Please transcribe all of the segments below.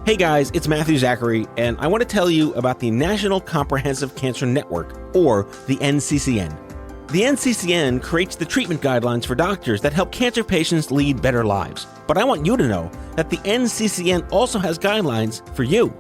Hey guys, it's Matthew Zachary, and I want to tell you about the National Comprehensive Cancer Network, or the NCCN. The NCCN creates the treatment guidelines for doctors that help cancer patients lead better lives. But I want you to know that the NCCN also has guidelines for you.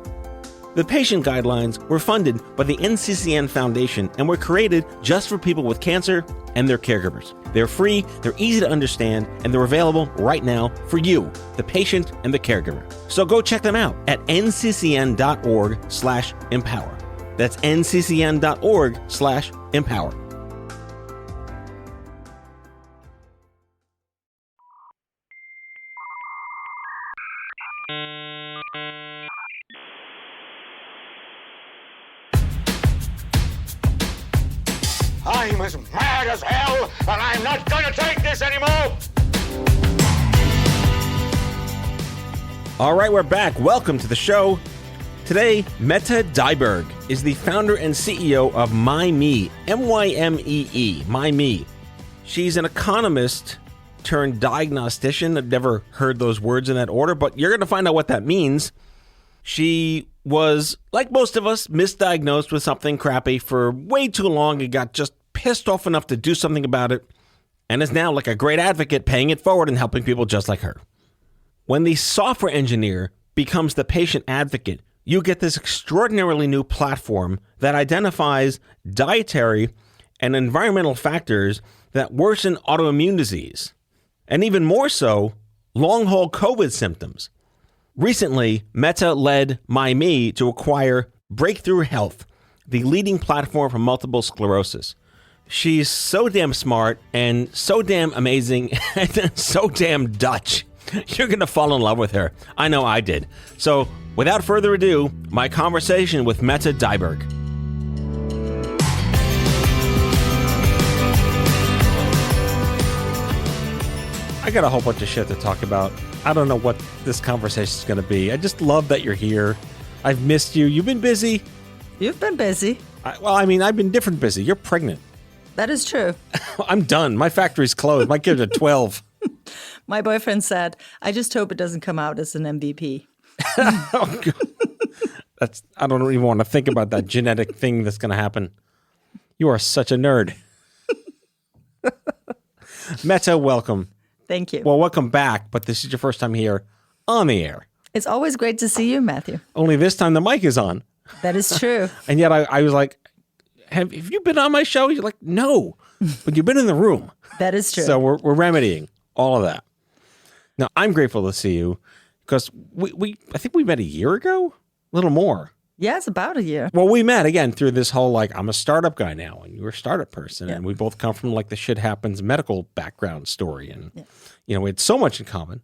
The patient guidelines were funded by the NCCN Foundation and were created just for people with cancer and their caregivers. They're free, they're easy to understand, and they're available right now for you, the patient and the caregiver. So go check them out at nccn.org/empower. That's nccn.org/empower. I'm as mad as hell, and I'm not gonna take this anymore! All right, we're back. Welcome to the show. Today, Mette Dhyrberg is the founder and CEO of MyMee, M-Y-M-E-E, MyMee. She's an economist turned diagnostician. I've never heard those words in that order, but you're going to find out what that means. She was, like most of us, misdiagnosed with something crappy for way too long and got just pissed off enough to do something about it, and is now like a great advocate paying it forward and helping people just like her. When the software engineer becomes the patient advocate, you get this extraordinarily new platform that identifies dietary and environmental factors that worsen autoimmune disease, and even more so, long-haul COVID symptoms. Recently, Mette led MyMee to acquire Breakthrough Health, the leading platform for multiple sclerosis. She's so damn smart and so damn amazing and so damn Dutch. You're going to fall in love with her. I know I did. So, without further ado, my conversation with Mette Dhyrberg. I got a whole bunch of shit to talk about. I don't know what this conversation is going to be. I just love that you're here. I've missed you. You've been busy. You've been busy. I've been different busy. You're pregnant. That is true. I'm done. My factory's closed. My kids are 12. My boyfriend said, I just hope it doesn't come out as an MVP. Oh, God. I don't even want to think about that genetic thing that's going to happen. You are such a nerd. Mette, welcome. Thank you. Well, welcome back, but this is your first time here on the air. It's always great to see you, Matthew. Only this time the mic is on. That is true. And yet I was like, have you been on my show? You're like, no, but you've been in the room. That is true. So we're remedying all of that. Now, I'm grateful to see you because I think we met a year ago, a little more. Yeah, it's about a year. Well, we met again through this whole, I'm a startup guy now, and you're a startup person, and we both come from the shit happens medical background story, and we had so much in common,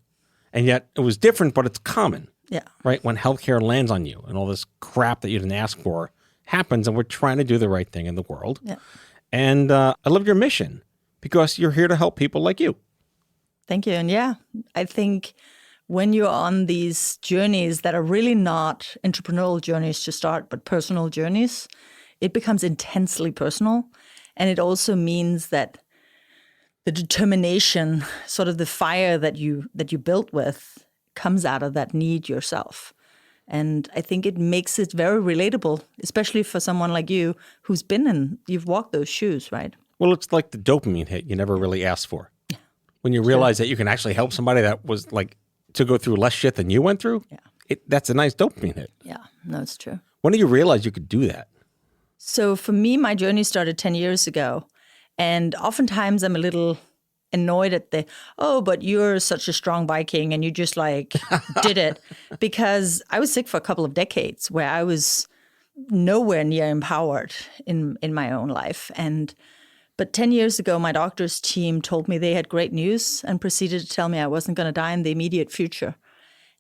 and yet it was different, but it's common. Yeah. Right? When healthcare lands on you and all this crap that you didn't ask for happens, and we're trying to do the right thing in the world. Yeah. And I love your mission because you're here to help people like you. Thank you. And yeah, I think when you're on these journeys that are really not entrepreneurial journeys to start, but personal journeys, it becomes intensely personal. And it also means that the determination, sort of the fire that you built with, comes out of that need yourself. And I think it makes it very relatable, especially for someone like you who's you've walked those shoes, right? Well, it's like the dopamine hit you never really asked for. Yeah. When you realize that you can actually help somebody that was to go through less shit than you went through, that's a nice dopamine hit. Yeah, no, it's true. When did you realize you could do that? So for me, my journey started 10 years ago. And oftentimes I'm a little annoyed at but you're such a strong Viking and you just did it. Because I was sick for a couple of decades where I was nowhere near empowered in my own life. But 10 years ago, my doctor's team told me they had great news and proceeded to tell me I wasn't going to die in the immediate future.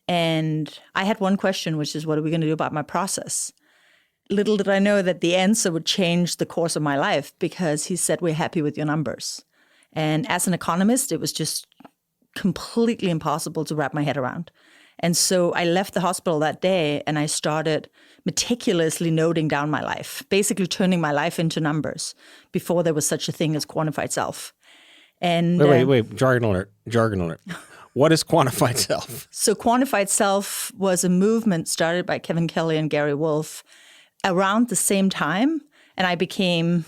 And I had one question, which is, what are we going to do about my process? Little did I know that the answer would change the course of my life, because he said, we're happy with your numbers. And as an economist, it was just completely impossible to wrap my head around. And so I left the hospital that day and I started meticulously noting down my life, basically turning my life into numbers before there was such a thing as quantified self. And wait, jargon alert. What is quantified self? So quantified self was a movement started by Kevin Kelly and Gary Wolfe around the same time. And I became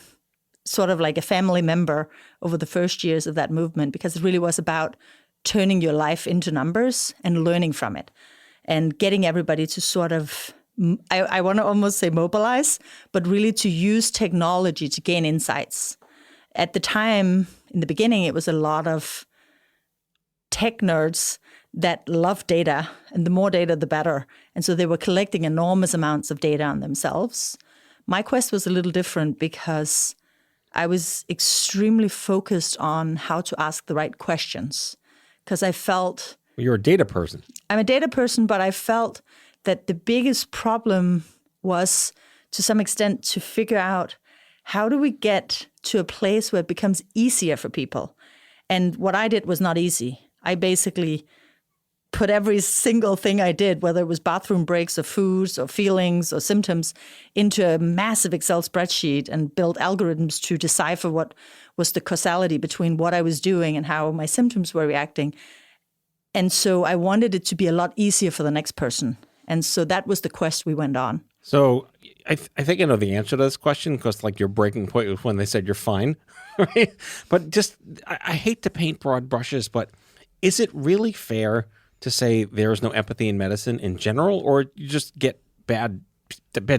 sort of like a family member over the first years of that movement because it really was about turning your life into numbers and learning from it and getting everybody to sort of, I want to almost say mobilize, but really to use technology to gain insights. At the time, in the beginning, it was a lot of tech nerds that love data, and the more data, the better. And so they were collecting enormous amounts of data on themselves. My quest was a little different because I was extremely focused on how to ask the right questions because I felt... You're a data person. I'm a data person, but I felt that the biggest problem was, to some extent, to figure out how do we get to a place where it becomes easier for people. And what I did was not easy. I basically put every single thing I did, whether it was bathroom breaks or foods or feelings or symptoms, into a massive Excel spreadsheet and built algorithms to decipher what was the causality between what I was doing and how my symptoms were reacting. And so I wanted it to be a lot easier for the next person. And so that was the quest we went on. So I think I know the answer to this question because like your breaking point was when they said you're fine, right? But just, I hate to paint broad brushes, but is it really fair to say there is no empathy in medicine in general, or you just get bad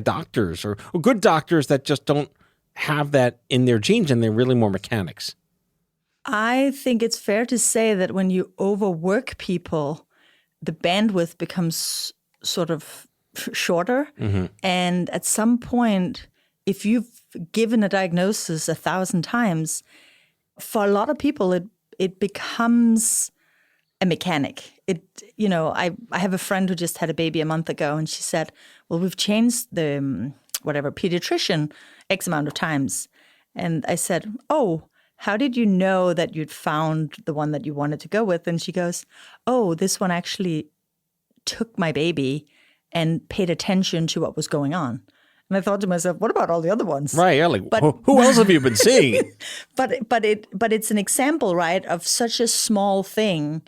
doctors or good doctors that just don't have that in their genes and they're really more mechanics? I think it's fair to say that when you overwork people, the bandwidth becomes sort of shorter. Mm-hmm. And at some point, if you've given a diagnosis 1,000 times, for a lot of people, it becomes a mechanic. I have a friend who just had a baby a month ago, and she said, well, we've changed the pediatrician X amount of times. And I said, oh, how did you know that you'd found the one that you wanted to go with? And she goes, oh, this one actually took my baby and paid attention to what was going on. And I thought to myself, what about all the other ones? Right. Yeah, like, who else have you been seeing? But it's an example, right, of such a small thing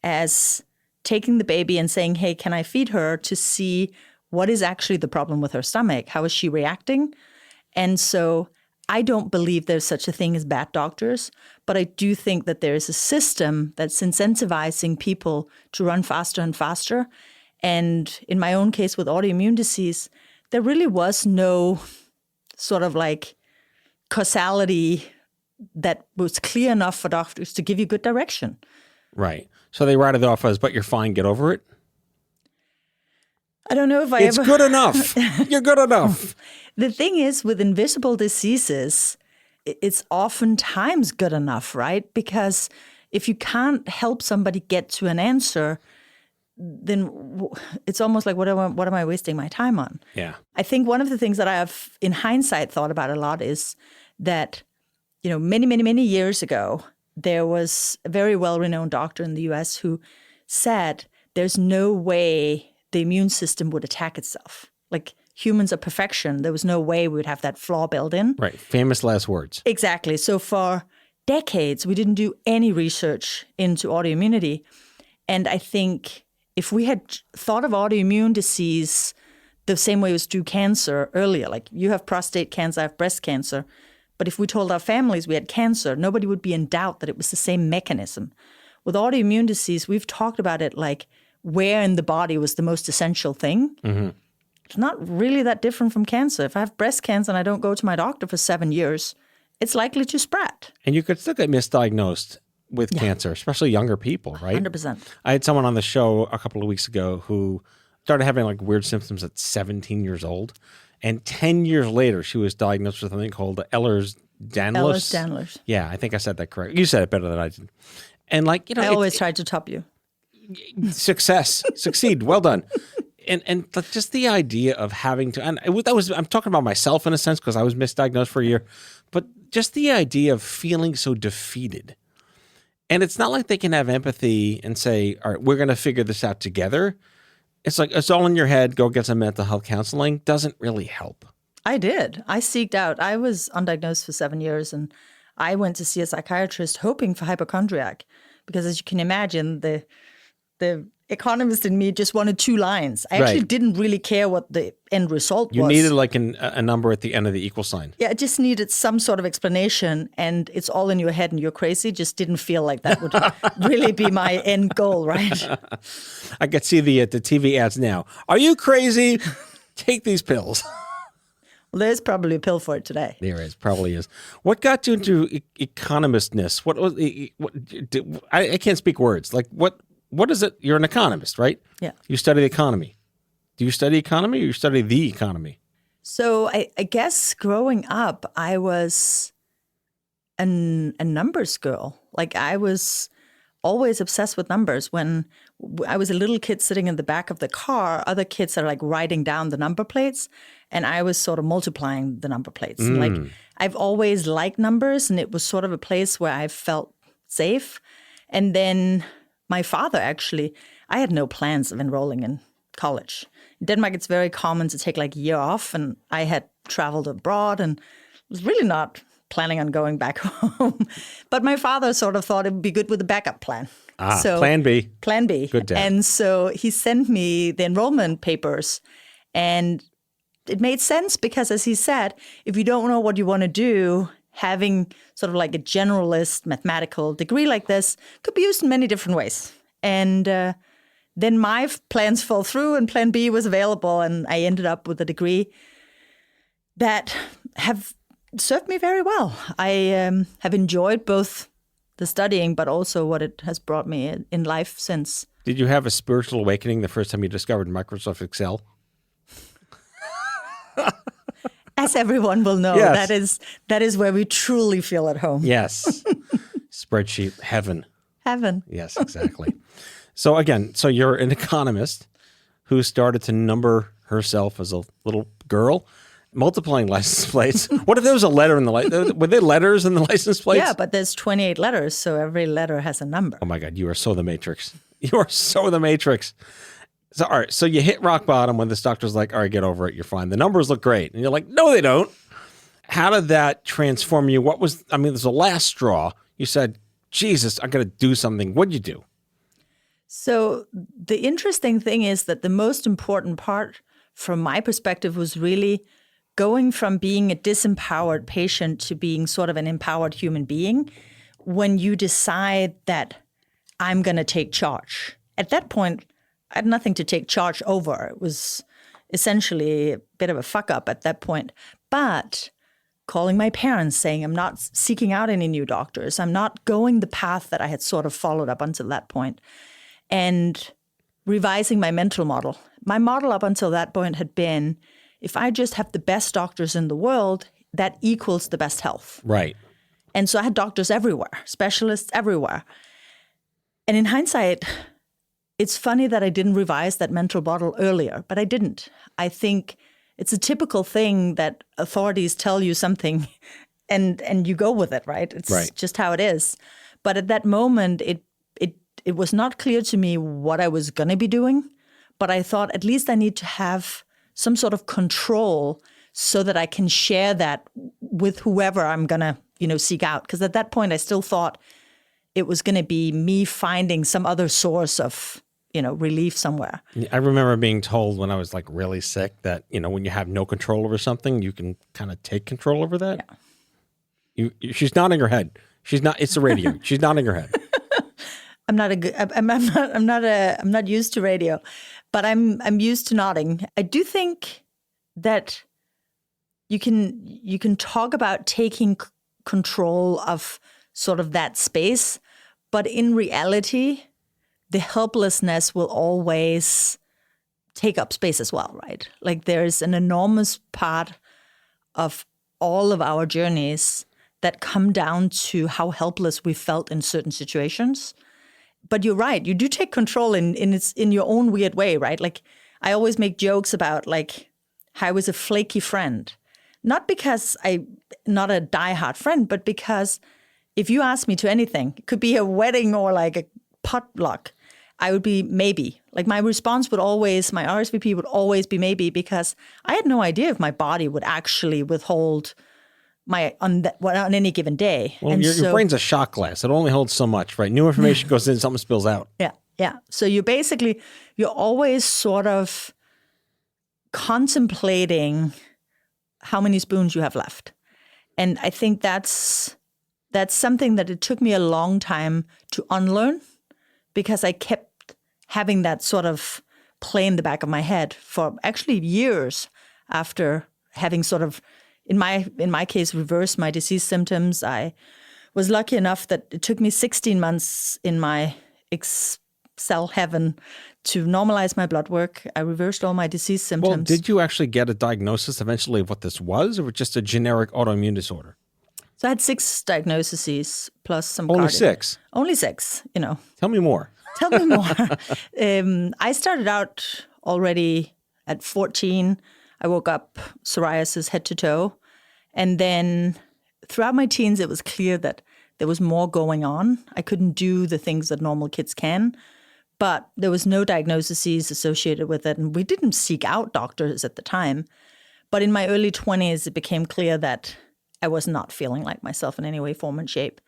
as taking the baby and saying, hey, can I feed her, to see what is actually the problem with her stomach? How is she reacting? And so I don't believe there's such a thing as bad doctors, but I do think that there is a system that's incentivizing people to run faster and faster. And in my own case with autoimmune disease, there really was no sort of like causality that was clear enough for doctors to give you good direction. Right. So they write it off as, but you're fine, get over it? I don't know if It's good enough. You're good enough. The thing is, with invisible diseases, it's oftentimes good enough, right? Because if you can't help somebody get to an answer, then it's almost like, what am I wasting my time on? Yeah. I think one of the things that I have, in hindsight, thought about a lot is that, many, many, many years ago, there was a very well-renowned doctor in the US who said there's no way the immune system would attack itself. Like, humans are perfection. There was no way we would have that flaw built in. Right. Famous last words. Exactly. So for decades, we didn't do any research into autoimmunity. And I think if we had thought of autoimmune disease the same way we do cancer earlier, like you have prostate cancer, I have breast cancer, but if we told our families we had cancer, nobody would be in doubt that it was the same mechanism. With autoimmune disease, we've talked about it like where in the body was the most essential thing. Mm-hmm. It's not really that different from cancer. If I have breast cancer and I don't go to my doctor for 7 years, it's likely to spread. And you could still get misdiagnosed with cancer, especially younger people, right? 100%. I had someone on the show a couple of weeks ago who started having like weird symptoms at 17 years old. And 10 years later, she was diagnosed with something called Ehlers-Danlos. Ehlers-Danlos. Yeah, I think I said that correct. You said it better than I did. And like, I always tried to top you. Succeed. Well done. And just the idea of having to, and I'm talking about myself in a sense because I was misdiagnosed for a year, but just the idea of feeling so defeated. And it's not like they can have empathy and say, all right, we're going to figure this out together. It's like, it's all in your head. Go get some mental health counseling. Doesn't really help. I did. I seeked out. I was undiagnosed for 7 years, and I went to see a psychiatrist hoping for hypochondriac because, as you can imagine, the the economist in me just wanted 2 lines. I actually didn't really care what the end result was. You needed like a number at the end of the equal sign. Yeah, I just needed some sort of explanation, and it's all in your head and you're crazy. Just didn't feel like that would really be my end goal, right? I could see the TV ads now. Are you crazy? Take these pills. Well, there's probably a pill for it today. There is, probably is. What got you into economistness? What was? I can't speak words. Like what is it? You're an economist, right? Yeah. You study the economy. Do you study economy or you study the economy? So I guess growing up, I was a numbers girl. Like I was always obsessed with numbers. When I was a little kid sitting in the back of the car, other kids are like writing down the number plates, and I was sort of multiplying the number plates. And like I've always liked numbers, and it was sort of a place where I felt safe. And then my father actually, I had no plans of enrolling in college. In Denmark, it's very common to take like a year off, and I had traveled abroad and was really not planning on going back home. But my father sort of thought it would be good with a backup plan. So, Plan B. Plan B. Good dad. And so he sent me the enrollment papers, and it made sense because, as he said, if you don't know what you want to do, having sort of like a generalist mathematical degree like this could be used in many different ways. And then my plans fell through and Plan B was available, and I ended up with a degree that have served me very well. I have enjoyed both the studying, but also what it has brought me in life since. Did you have a spiritual awakening the first time you discovered Microsoft Excel? As everyone will know, Yes. that is where we truly feel at home. Yes. Spreadsheet heaven. Heaven. Yes, exactly. So again, you're an economist who started to number herself as a little girl, multiplying license plates. What if there was a letter in the were there letters in the license plates? Yeah, but there's 28 letters, so every letter has a number. Oh my God, you are so the Matrix. You are so the Matrix. So all right, so you hit rock bottom when this doctor's like, all right, get over it, you're fine. The numbers look great. And you're like, no, they don't. How did that transform you? There's a last straw. You said, Jesus, I got to do something. What'd you do? So the interesting thing is that the most important part from my perspective was really going from being a disempowered patient to being sort of an empowered human being when you decide that I'm going to take charge. At that point, I had nothing to take charge over. It was essentially a bit of a fuck up at that point. But calling my parents, saying I'm not seeking out any new doctors. I'm not going the path that I had sort of followed up until that point. And revising my mental model. My model up until that point had been, if I just have the best doctors in the world, that equals the best health. Right. And so I had doctors everywhere, specialists everywhere. And in hindsight, it's funny that I didn't revise that mental model earlier, but I didn't. I think it's a typical thing that authorities tell you something and you go with it, right? It's just how it is. But at that moment, it was not clear to me what I was going to be doing, but I thought at least I need to have some sort of control so that I can share that with whoever I'm going to, seek out. Because at that point, I still thought it was going to be me finding some other source of, relief somewhere. I remember being told when I was like really sick that, when you have no control over something, you can kind of take control over that. Yeah. She's nodding her head. She's not, it's the radio. She's nodding her head. I'm not used to radio, but I'm used to nodding. I do think that you can talk about taking control of sort of that space, but in reality, the helplessness will always take up space as well, right? Like there's an enormous part of all of our journeys that come down to how helpless we felt in certain situations. But you're right. You do take control in your own weird way, right? Like I always make jokes about like how I was a flaky friend, not because I'm not a diehard friend, but because if you ask me to anything, it could be a wedding or like a potluck, I would be maybe. Like my response would always, my RSVP would always be maybe, because I had no idea if my body would actually withhold on any given day. Well, your brain's a shot glass. It only holds so much, right? New information goes in, something spills out. Yeah. Yeah. So you're always sort of contemplating how many spoons you have left. And I think that's something that it took me a long time to unlearn, because I kept having that sort of play in the back of my head for actually years after having sort of, in my case, reversed my disease symptoms. I was lucky enough that it took me 16 months in my Excel heaven to normalize my blood work. I reversed all my disease symptoms. Well, did you actually get a diagnosis eventually of what this was, or just a generic autoimmune disorder? So I had 6 diagnoses plus some Only cardio. 6? Only 6, Tell me more. Tell me more. I started out already at 14. I woke up psoriasis head to toe. And then throughout my teens, it was clear that there was more going on. I couldn't do the things that normal kids can, but there was no diagnoses associated with it. And we didn't seek out doctors at the time. But in my early 20s, it became clear that I was not feeling like myself in any way, form, and shape.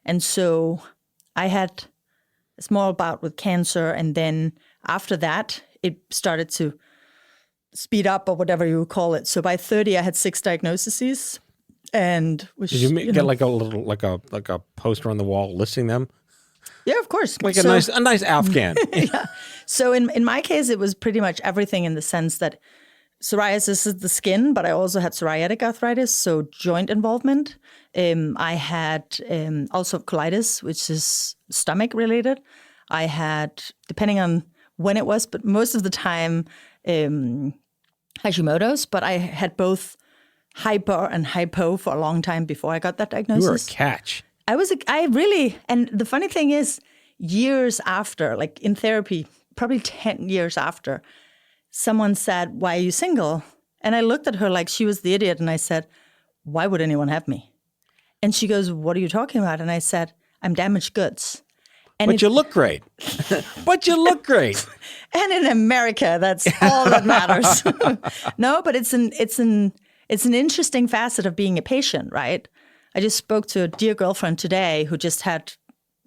And so I had a small bout with cancer. And then after that, it started to speed up, or whatever you call it. So by 30, I had 6 diagnoses. And did you get like a little like a poster on the wall listing them? Yeah, of course. Like a nice Afghan. Yeah. So in my case, it was pretty much everything, in the sense that psoriasis is the skin, but I also had psoriatic arthritis, so joint involvement. I had ulcerative colitis, which is stomach related. I had, depending on when it was, but most of the time, Hashimoto's. But I had both hyper and hypo for a long time before I got that diagnosis. You were a catch. And the funny thing is, years after, like in therapy, probably 10 years after, someone said, "Why are you single?" And I looked at her like she was the idiot. And I said, "Why would anyone have me?" And she goes, "What are you talking about?" And I said, "I'm damaged goods." But you look great. But you look great. And in America, that's all that matters. No, but it's an interesting facet of being a patient, right? I just spoke to a dear girlfriend today who just had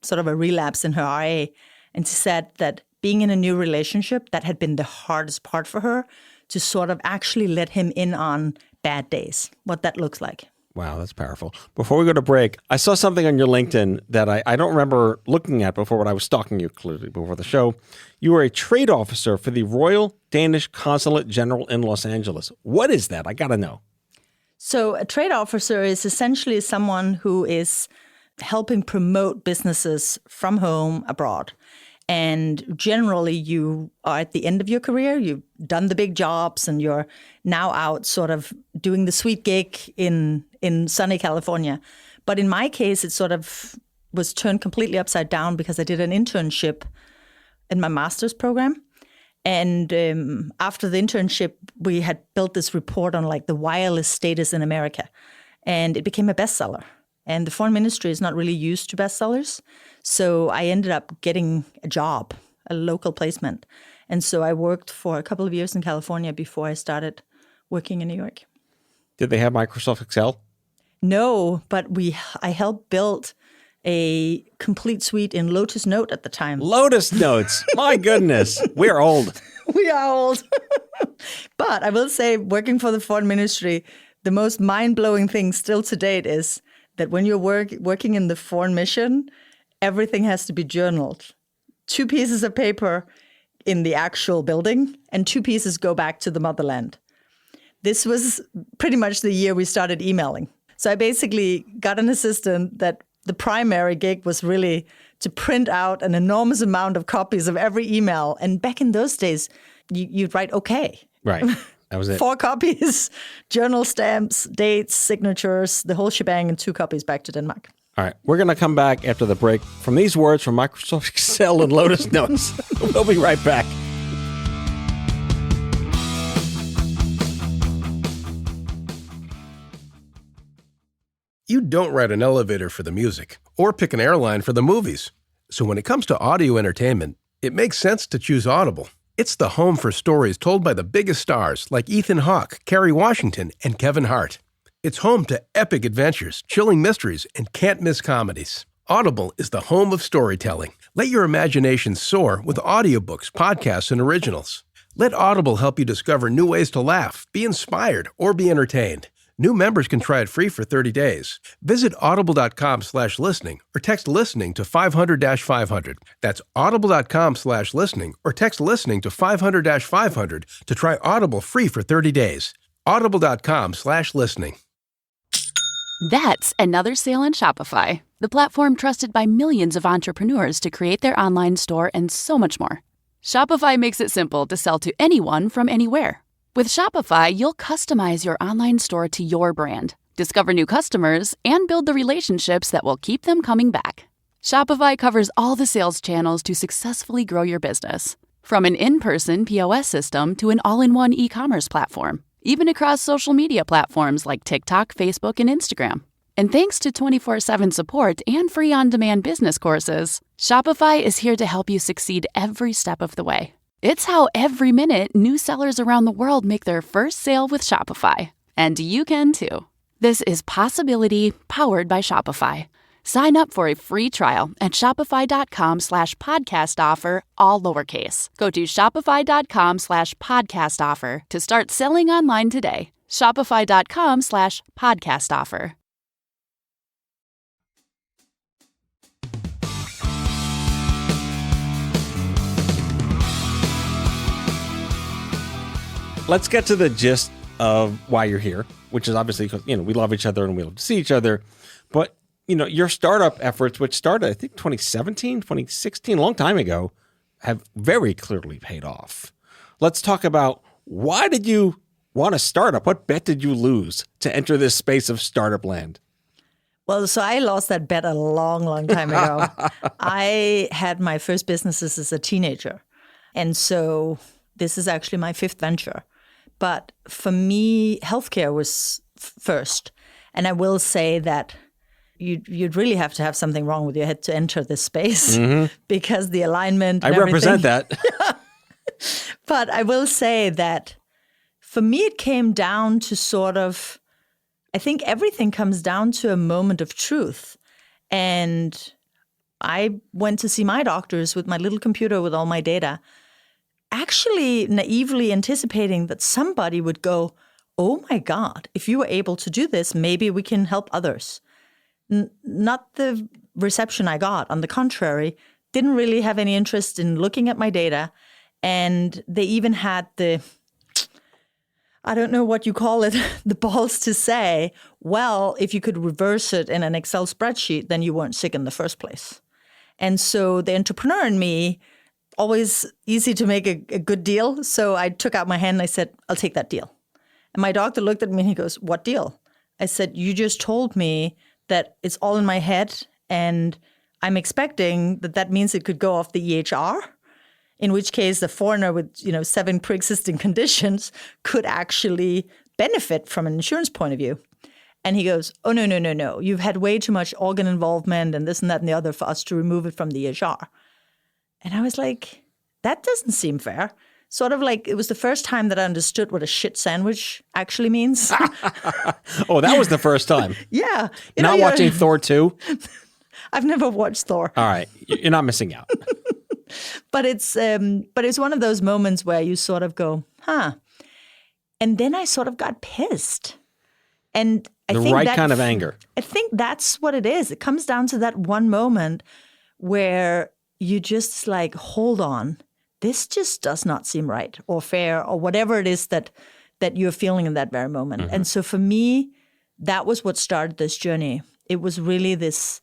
sort of a relapse in her RA. And she said that being in a new relationship, that had been the hardest part for her, to sort of actually let him in on bad days, what that looks like. Wow, that's powerful. Before we go to break, I saw something on your LinkedIn that I don't remember looking at before when I was stalking you clearly before the show. You were a trade officer for the Royal Danish Consulate General in Los Angeles. What is that? I got to know. So a trade officer is essentially someone who is helping promote businesses from home abroad. And generally, you are at the end of your career. You've done the big jobs, and you're now out sort of doing the sweet gig in sunny California. But in my case, it sort of was turned completely upside down, because I did an internship in my master's program. And after the internship, we had built this report on like the wireless status in America. And it became a bestseller. And the foreign ministry is not really used to bestsellers. So I ended up getting a job, a local placement. And so I worked for a couple of years in California before I started working in New York. Did they have Microsoft Excel? No, but I helped build a complete suite in Lotus Note at the time. Lotus Notes. My goodness. We're old. We are old. But I will say, working for the foreign ministry, the most mind-blowing thing still to date is that when you're working in the foreign mission, everything has to be journaled. 2 pieces of paper in the actual building, and 2 pieces go back to the motherland. This was pretty much the year we started emailing. So I basically got an assistant that the primary gig was really to print out an enormous amount of copies of every email. And back in those days, you'd write okay. Right. That was it. 4 copies, journal stamps, dates, signatures, the whole shebang, and 2 copies back to Denmark. All right. We're going to come back after the break from these words from Microsoft Excel and Lotus Notes. We'll be right back. You don't ride an elevator for the music or pick an airline for the movies. So when it comes to audio entertainment, it makes sense to choose Audible. It's the home for stories told by the biggest stars like Ethan Hawke, Kerry Washington, and Kevin Hart. It's home to epic adventures, chilling mysteries, and can't-miss comedies. Audible is the home of storytelling. Let your imagination soar with audiobooks, podcasts, and originals. Let Audible help you discover new ways to laugh, be inspired, or be entertained. New members can try it free for 30 days. Visit audible.com/listening or text listening to 500-500. That's audible.com/listening or text listening to 500-500 to try Audible free for 30 days. Audible.com/listening. That's another sale on Shopify, the platform trusted by millions of entrepreneurs to create their online store and so much more. Shopify makes it simple to sell to anyone from anywhere. With Shopify, you'll customize your online store to your brand, discover new customers, and build the relationships that will keep them coming back. Shopify covers all the sales channels to successfully grow your business. From an in-person POS system to an all-in-one e-commerce platform, even across social media platforms like TikTok, Facebook, and Instagram. And thanks to 24/7 support and free on-demand business courses, Shopify is here to help you succeed every step of the way. It's how every minute new sellers around the world make their first sale with Shopify. And you can too. This is Possibility powered by Shopify. Sign up for a free trial at shopify.com/podcast offer, all lowercase. Go to shopify.com/podcast offer to start selling online today. Shopify.com/podcast offer. Let's get to the gist of why you're here, which is obviously because, we love each other and we love to see each other. But, your startup efforts, which started, I think, 2017, 2016, a long time ago, have very clearly paid off. Let's talk about, why did you want a startup? What bet did you lose to enter this space of startup land? Well, so I lost that bet a long, long time ago. I had my first businesses as a teenager. And so this is actually my fifth venture. But for me, healthcare was first. And I will say that you'd really have to have something wrong with your head to enter this space because the alignment and I represent that. But I will say that for me, it came down to I think everything comes down to a moment of truth. And I went to see my doctors with my little computer with all my data, actually naively anticipating that somebody would go, oh my God, if you were able to do this, maybe we can help others. Not the reception I got. On the contrary, didn't really have any interest in looking at my data. And they even had I don't know what you call it, the balls to say, well, if you could reverse it in an Excel spreadsheet, then you weren't sick in the first place. And so the entrepreneur in me, always easy to make a good deal. So I took out my hand and I said, I'll take that deal. And my doctor looked at me and he goes, what deal? I said, you just told me that it's all in my head and I'm expecting that means it could go off the EHR, in which case the foreigner with 7 pre-existing conditions could actually benefit from an insurance point of view. And he goes, oh, no. You've had way too much organ involvement and this and that and the other for us to remove it from the EHR. And I was like, that doesn't seem fair. Sort of like it was the first time that I understood what a shit sandwich actually means. Oh, that was the first time. Yeah. Not watching Thor 2? I've never watched Thor. All right. You're not missing out. But it's one of those moments where you sort of go, huh. And then I sort of got pissed. And I think right kind of anger. I think that's what it is. It comes down to that one moment where you just like, hold on, this just does not seem right or fair or whatever it is that you're feeling in that very moment. Mm-hmm. And so for me, that was what started this journey. It was really this,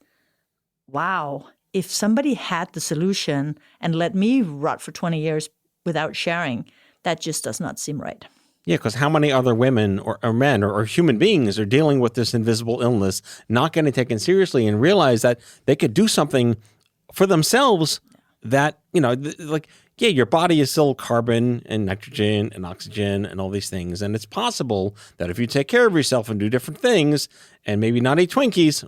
wow, if somebody had the solution and let me rot for 20 years without sharing, that just does not seem right. Yeah, because how many other women or men or human beings are dealing with this invisible illness, not getting taken seriously and realize that they could do something for themselves that, your body is still carbon and nitrogen and oxygen and all these things. And it's possible that if you take care of yourself and do different things and maybe not eat Twinkies,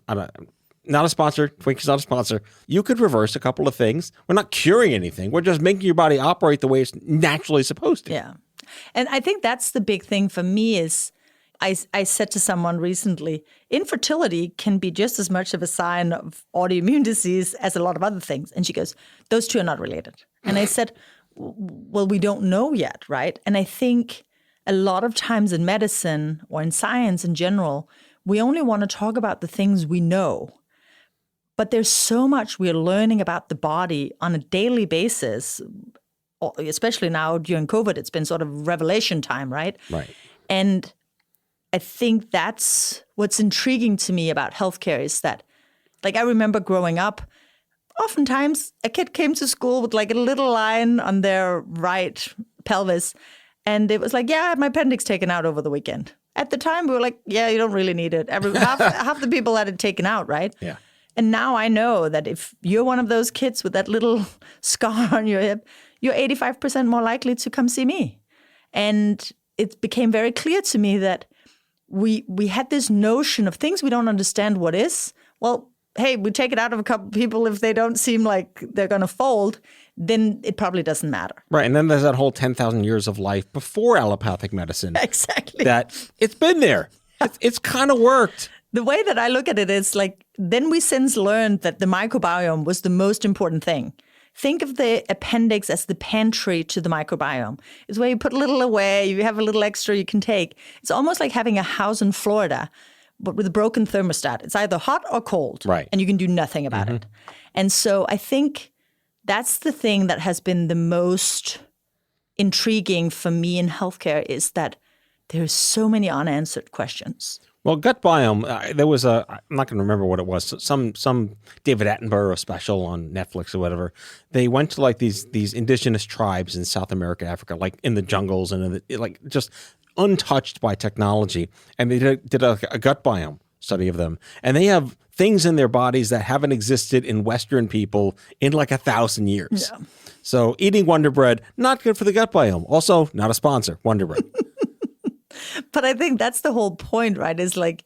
not a sponsor, Twinkies not a sponsor, you could reverse a couple of things. We're not curing anything. We're just making your body operate the way it's naturally supposed to. Yeah. And I think that's the big thing for me is, I said to someone recently, infertility can be just as much of a sign of autoimmune disease as a lot of other things. And she goes, those two are not related. And I said, well, we don't know yet, right? And I think a lot of times in medicine or in science in general, we only want to talk about the things we know. But there's so much we're learning about the body on a daily basis, especially now during COVID. It's been sort of revelation time, right? Right. And I think that's what's intriguing to me about healthcare is that, like, I remember growing up, oftentimes a kid came to school with like a little line on their right pelvis, and it was like, yeah, I had my appendix taken out over the weekend. At the time, we were like, yeah, you don't really need it. Half the people had it taken out, right? Yeah. And now I know that if you're one of those kids with that little scar on your hip, you're 85% more likely to come see me. And it became very clear to me that we had this notion of things we don't understand what is. Well, hey, we take it out of a couple people. If they don't seem like they're going to fold, then it probably doesn't matter. Right. And then there's that whole 10,000 years of life before allopathic medicine. Exactly. That it's been there. It's kind of worked. The way that I look at it is like, then we since learned that the microbiome was the most important thing. Think of the appendix as the pantry to the microbiome. It's where you put a little away, you have a little extra you can take. It's almost like having a house in Florida, but with a broken thermostat. It's either hot or cold, right? And you can do nothing about it. And so I think that's the thing that has been the most intriguing for me in healthcare is that there's so many unanswered questions. Well, gut biome, there was I'm not going to remember what it was, some David Attenborough special on Netflix or whatever. They went to like these indigenous tribes in South America, Africa, like in the jungles and like just untouched by technology. And they did a gut biome study of them. And they have things in their bodies that haven't existed in Western people in like 1,000 years. Yeah. So eating Wonder Bread, not good for the gut biome. Also, not a sponsor, Wonder Bread. But I think that's the whole point, right? Is like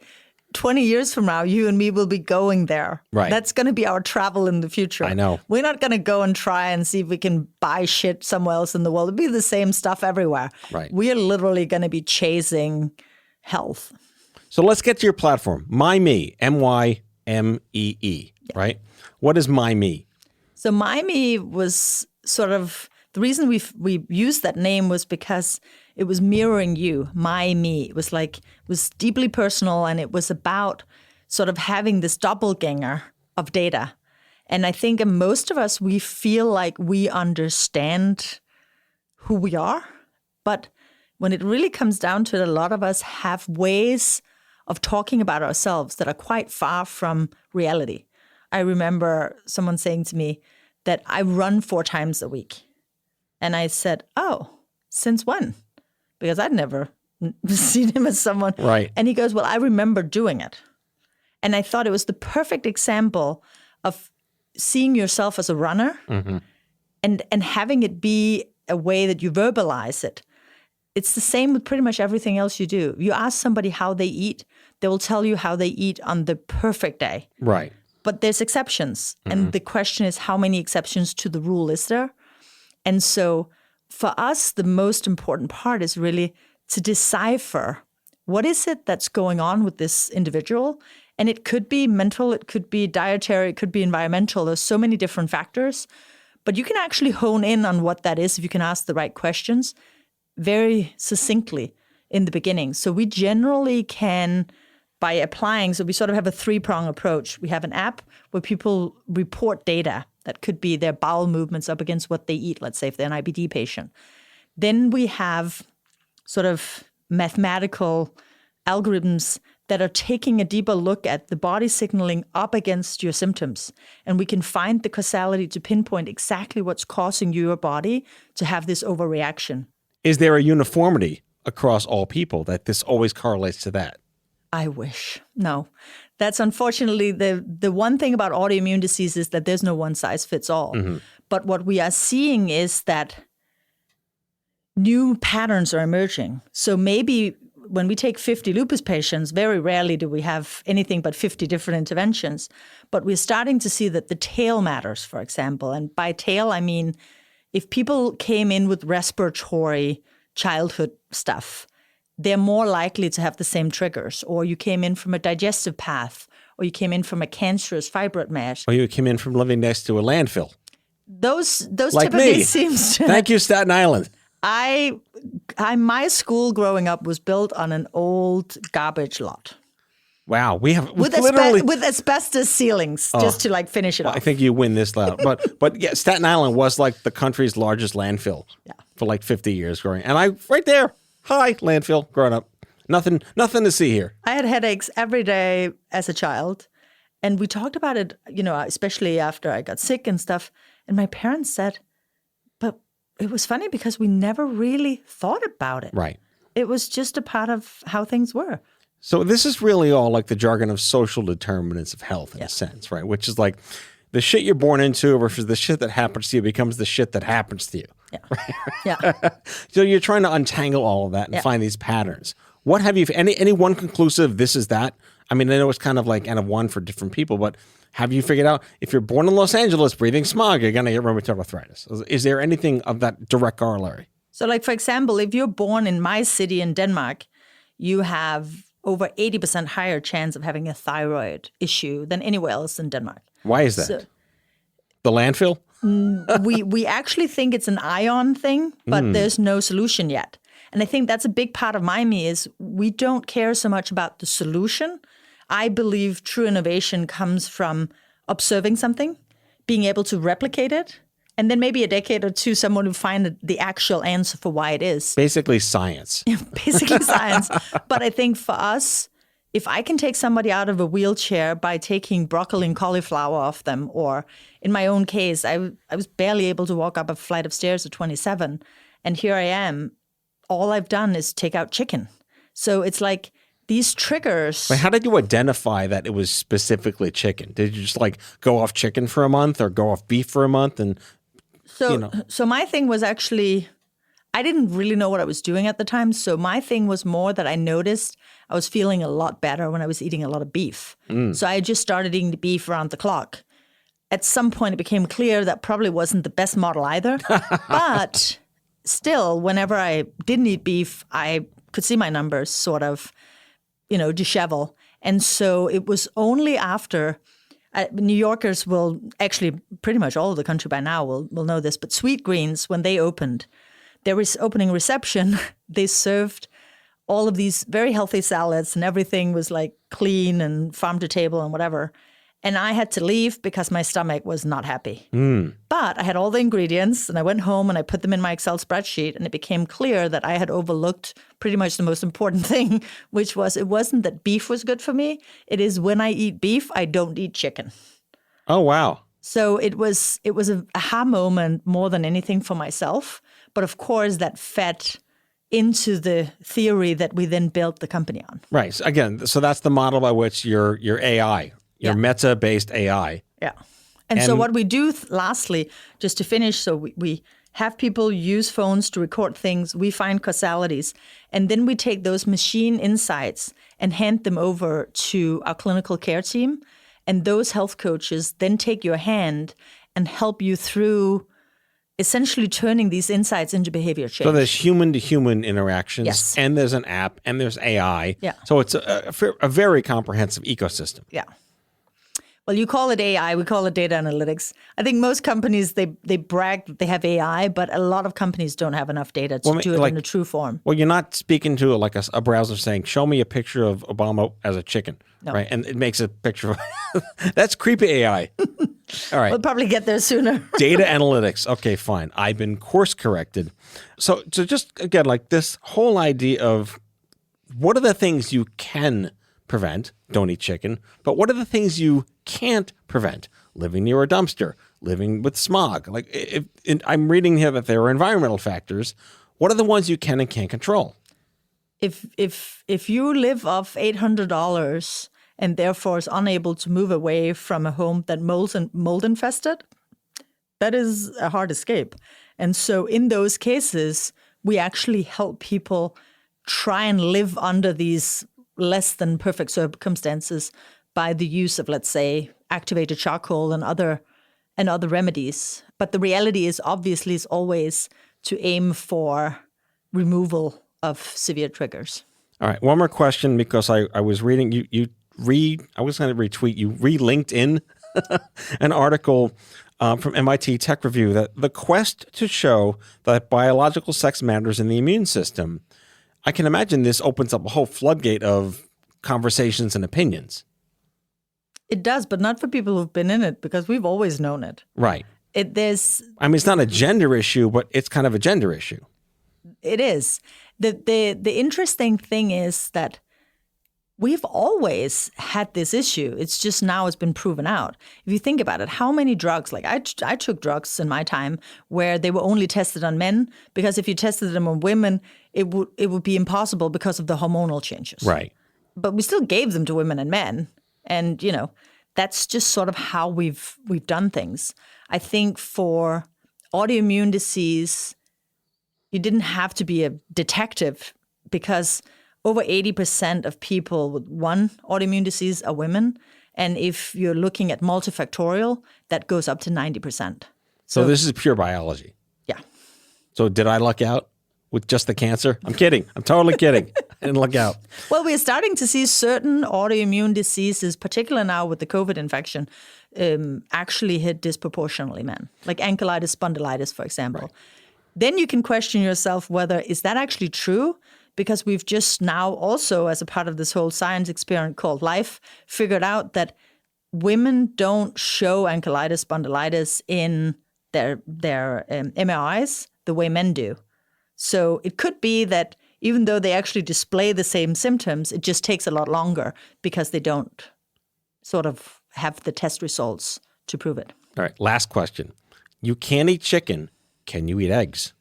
20 years from now, you and me will be going there. Right. That's going to be our travel in the future. I know. We're not going to go and try and see if we can buy shit somewhere else in the world. It'll be the same stuff everywhere. Right. We are literally going to be chasing health. So let's get to your platform. MyMee, MyMee, right? What is MyMee? So MyMee was sort of, the reason we used that name was because it was mirroring you, MyMee. It was deeply personal, and it was about sort of having this doppelganger of data. And I think most of us, we feel like we understand who we are. But when it really comes down to it, a lot of us have ways of talking about ourselves that are quite far from reality. I remember someone saying to me that I run 4 times a week. And I said, oh, since when? Because I'd never seen him as someone. Right. And he goes, well, I remember doing it. And I thought it was the perfect example of seeing yourself as a runner and having it be a way that you verbalize it. It's the same with pretty much everything else you do. You ask somebody how they eat, they will tell you how they eat on the perfect day. Right. But there's exceptions. And the question is, how many exceptions to the rule is there? And so for us, the most important part is really to decipher what is it that's going on with this individual. And it could be mental, it could be dietary, it could be environmental. There's so many different factors. But you can actually hone in on what that is if you can ask the right questions very succinctly in the beginning. So we generally can, by applying, so we sort of have a 3-prong approach. We have an app where people report data. That could be their bowel movements up against what they eat, let's say if they're an IBD patient. Then we have sort of mathematical algorithms that are taking a deeper look at the body signaling up against your symptoms. And we can find the causality to pinpoint exactly what's causing your body to have this overreaction. Is there a uniformity across all people that this always correlates to that? I wish. No. That's unfortunately the one thing about autoimmune disease is that there's no one size fits all. But what we are seeing is that new patterns are emerging. So maybe when we take 50 lupus patients, very rarely do we have anything but 50 different interventions. But we're starting to see that the tail matters, for example. And by tail, I mean, if people came in with respiratory childhood stuff, they're more likely to have the same triggers, or you came in from a digestive path, or you came in from a cancerous fibroid mass. Or you came in from living next to a landfill. Those Like typically me. seems to... Thank you, Staten Island. My school growing up was built on an old garbage lot. Wow, we've With literally... with asbestos ceilings, just to like finish it off. I think you win this loud. But yeah, Staten Island was like the country's largest landfill for like 50 years growing. And I, right there, hi, landfill, growing up. Nothing to see here. I had headaches every day as a child. And we talked about it, especially after I got sick and stuff. And my parents said, but it was funny because we never really thought about it. Right. It was just a part of how things were. So this is really all like the jargon of social determinants of health in a sense, right? Which is like the shit you're born into versus the shit that happens to you becomes the shit that happens to you. Yeah. Yeah. So you're trying to untangle all of that and find these patterns. What have you, any one conclusive, this is that? I mean, I know it's kind of like N of one for different people, but have you figured out if you're born in Los Angeles breathing smog, you're going to get rheumatoid arthritis? Is there anything of that direct corollary? So like, for example, if you're born in my city in Denmark, you have over 80% higher chance of having a thyroid issue than anywhere else in Denmark. Why is that? So, the landfill? we actually think it's an ion thing, but there's no solution yet. And I think that's a big part of MyMee is we don't care so much about the solution. I believe true innovation comes from observing something, being able to replicate it, and then maybe a decade or two, someone will find the actual answer for why it is. Basically science. Basically science. But I think for us, if I can take somebody out of a wheelchair by taking broccoli and cauliflower off them, or in my own case, I was barely able to walk up a flight of stairs at 27, and here I am. All I've done is take out chicken. So it's like these triggers. But how did you identify that it was specifically chicken? Did you just like go off chicken for a month or go off beef for a month? And So my thing was actually, I didn't really know what I was doing at the time. So my thing was more that I noticed I was feeling a lot better when I was eating a lot of beef. So I just started eating the beef around the clock. At some point, it became clear that probably wasn't the best model either. But still, whenever I didn't eat beef, I could see my numbers sort of, dishevel. And so it was only after New Yorkers will actually pretty much all of the country by now will know this, but Sweet Greens, when they opened, their opening reception, they served all of these very healthy salads and everything was like clean and farm to table and whatever. And I had to leave because my stomach was not happy. But I had all the ingredients and I went home and I put them in my Excel spreadsheet and it became clear that I had overlooked pretty much the most important thing, which was it wasn't that beef was good for me. It is when I eat beef, I don't eat chicken. oh, wow. So it was an aha moment more than anything for myself. But of course, that fed into the theory that we then built the company on. Right. So again, so that's the model by which your AI, your meta-based AI. Yeah. And so what we do, lastly, just to finish, so we have people use phones to record things. We find causalities. And then we take those machine insights and hand them over to our clinical care team. And those health coaches then take your hand and help you through essentially turning these insights into behavior change. So there's human-to-human interactions, Yes. and there's an app, and there's AI. Yeah. So it's a very comprehensive ecosystem. Yeah. Well, you call it AI, we call it data analytics. I think most companies, they brag that they have AI, but a lot of companies don't have enough data to do it in a true form. Well, you're not speaking to like a browser saying, show me a picture of Obama as a chicken, right? And it makes a picture of that's creepy AI. All right. We'll probably get there sooner. Data analytics. Okay, fine. I've been course corrected. So just again, like this whole idea of what are the things you can prevent? Don't eat chicken. But what are the things you can't prevent? Living near a dumpster, living with smog. Like I'm reading here that there are environmental factors. What are the ones you can and can't control? If you live off $800 and therefore is unable to move away from a home that mold infested, that is a hard escape. And so in those cases, we actually help people try and live under these less than perfect circumstances by the use of, let's say, activated charcoal and other remedies. But the reality is obviously is always to aim for removal of severe triggers. All right, one more question, because I was reading, I was going to retweet, you re-LinkedIn an article from MIT Tech Review that the quest to show that biological sex matters in the immune system. I can imagine this opens up a whole floodgate of conversations and opinions. It does, but not for people who've been in it, because we've always known it. Right. There's I mean, it's not a gender issue, but it's kind of a gender issue. It is. The interesting thing is that we've always had this issue. It's just now it's been proven out. If you think about it, how many drugs, like I took drugs in my time where they were only tested on men, because if you tested them on women, it would be impossible because of the hormonal changes. Right. But we still gave them to women and men. And, you know, that's just sort of how we've done things. I think for autoimmune disease, you didn't have to be a detective, because over 80% of people with one autoimmune disease are women. And if you're looking at multifactorial, that goes up to 90%. So this is pure biology. Yeah. So did I luck out with just the cancer? I'm kidding. I'm totally kidding. I didn't luck out. Well, we're starting to see certain autoimmune diseases, particularly now with the COVID infection, actually hit disproportionately men, like ankylosing spondylitis, for example. Right. Then you can question yourself whether, is that actually true? Because we've just now also, as a part of this whole science experiment called life, figured out that women don't show ankylosing spondylitis in their MRIs the way men do. So it could be that even though they actually display the same symptoms, it just takes a lot longer because they don't sort of have the test results to prove it. All right, last question. You can't eat chicken. Can you eat eggs?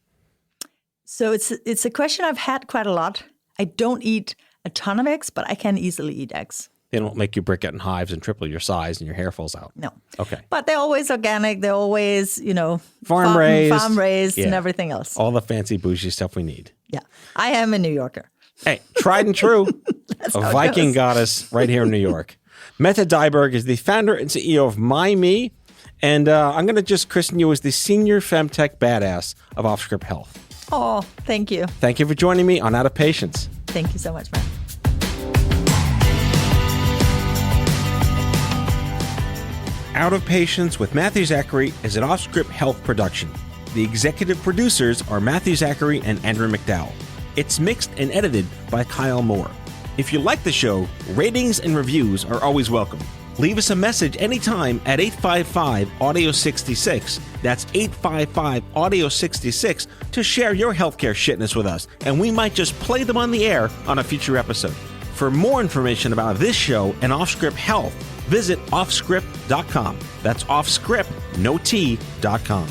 So it's a question I've had quite a lot. I don't eat a ton of eggs, but I can easily eat eggs. They don't make you break out in hives and triple your size and your hair falls out. No. Okay. But they're always organic. They're always, farm raised yeah. and everything else. All the fancy bougie stuff we need. Yeah. I am a New Yorker. Hey, tried and true. A Viking goddess right here in New York. Mette Dhyrberg is the founder and CEO of MyMee. And I'm going to just christen you as the senior femtech badass of OffScrip Health. Oh, thank you. Thank you for joining me on Out of Patience. Thank you so much, Matt. Out of Patience with Matthew Zachary is an OffScrip Health production. The executive producers are Matthew Zachary and Andrew McDowell. It's mixed and edited by Kyle Moore. If you like the show, ratings and reviews are always welcome. Leave us a message anytime at 855-AUDIO-66. That's 855-AUDIO-66 to share your healthcare shitness with us, and we might just play them on the air on a future episode. For more information about this show and OffScrip Health, visit offscrip.com. That's offscrip, no T.com.